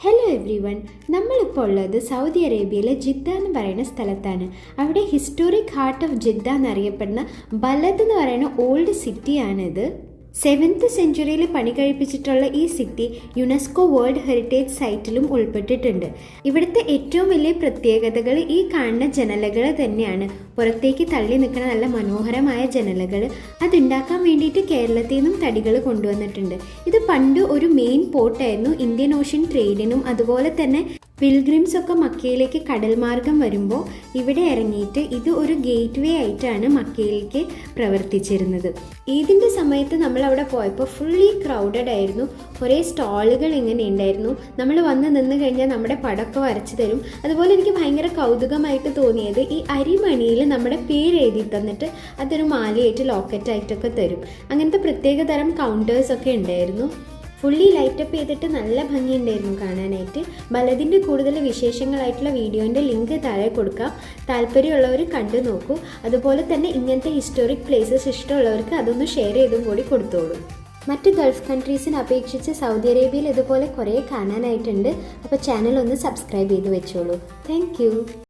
Hello every one, നമ്മളിപ്പോൾ ഉള്ളത് Saudi അറേബ്യയിലെ ജിദ്ദ എന്ന് പറയുന്ന സ്ഥലത്താണ്. അവിടെ ഹിസ്റ്റോറിക് ഹാർട്ട് ഓഫ് ജിദ്ദ എന്നറിയപ്പെടുന്ന ബലദ് എന്ന് പറയുന്ന ഓൾഡ് സിറ്റിയാണിത്. 7th സെഞ്ച്വറിയിൽ പണി കഴിപ്പിച്ചിട്ടുള്ള ഈ സിറ്റി യുനെസ്കോ വേൾഡ് ഹെറിറ്റേജ് സൈറ്റിലും ഉൾപ്പെട്ടിട്ടുണ്ട്. ഇവിടുത്തെ ഏറ്റവും വലിയ പ്രത്യേകതകൾ ഈ കാണുന്ന ജനലകൾ തന്നെയാണ്. പുറത്തേക്ക് തള്ളി നിൽക്കുന്ന നല്ല മനോഹരമായ ജനലകൾ. അതുണ്ടാക്കാൻ വേണ്ടിയിട്ട് കേരളത്തിൽ നിന്നും തടികൾ കൊണ്ടുവന്നിട്ടുണ്ട്. ഇത് പണ്ട് ഒരു മെയിൻ പോർട്ടായിരുന്നു ഇന്ത്യൻ ഓഷ്യൻ ട്രേഡിനും. അതുപോലെ തന്നെ പിൽഗ്രിംസ് ഒക്കെ മക്കയിലേക്ക് കടൽ മാർഗം വരുമ്പോൾ ഇവിടെ ഇറങ്ങിയിട്ട് ഇത് ഒരു ഗേറ്റ് വേ ആയിട്ടാണ് മക്കയിലേക്ക് പ്രവർത്തിച്ചിരുന്നത്. ഈദിൻ്റെ സമയത്ത് നമ്മൾ അവിടെ പോയപ്പോൾ ഫുള്ളി ക്രൗഡഡ് ആയിരുന്നു. കുറേ സ്റ്റാളുകൾ ഇങ്ങനെ ഉണ്ടായിരുന്നു. നമ്മൾ വന്ന് നിന്ന് കഴിഞ്ഞാൽ നമ്മുടെ പടമൊക്കെ വരച്ച് തരും. അതുപോലെ എനിക്ക് ഭയങ്കര കൗതുകമായിട്ട് തോന്നിയത് ഈ അരിമണിയിൽ നമ്മുടെ പേര് എഴുതി തന്നിട്ട് അതൊരു മാലയായിട്ട് ലോക്കറ്റായിട്ടൊക്കെ തരും. അങ്ങനത്തെ പ്രത്യേക തരം കൗണ്ടേഴ്സൊക്കെ ഉണ്ടായിരുന്നു. ഫുള്ളി ലൈറ്റപ്പ് ചെയ്തിട്ട് നല്ല ഭംഗിയുണ്ടായിരുന്നു കാണാനായിട്ട്. ബലദിൻ്റെ കൂടുതൽ വിശേഷങ്ങളായിട്ടുള്ള വീഡിയോൻ്റെ ലിങ്ക് താഴെ കൊടുക്കാം. താല്പര്യമുള്ളവർ കണ്ടു നോക്കൂ. അതുപോലെ തന്നെ ഇങ്ങനത്തെ ഹിസ്റ്റോറിക് പ്ലേസസ് ഇഷ്ടമുള്ളവർക്ക് അതൊന്ന് ഷെയർ ചെയ്തും കൂടി കൊടുത്തോളൂ. മറ്റ് ഗൾഫ് കൺട്രീസിനെ അപേക്ഷിച്ച് സൗദി അറേബ്യയിൽ ഇതുപോലെ കുറേ കാണാനായിട്ടുണ്ട്. അപ്പോൾ ചാനൽ ഒന്ന് സബ്സ്ക്രൈബ് ചെയ്ത് വെച്ചോളൂ. താങ്ക്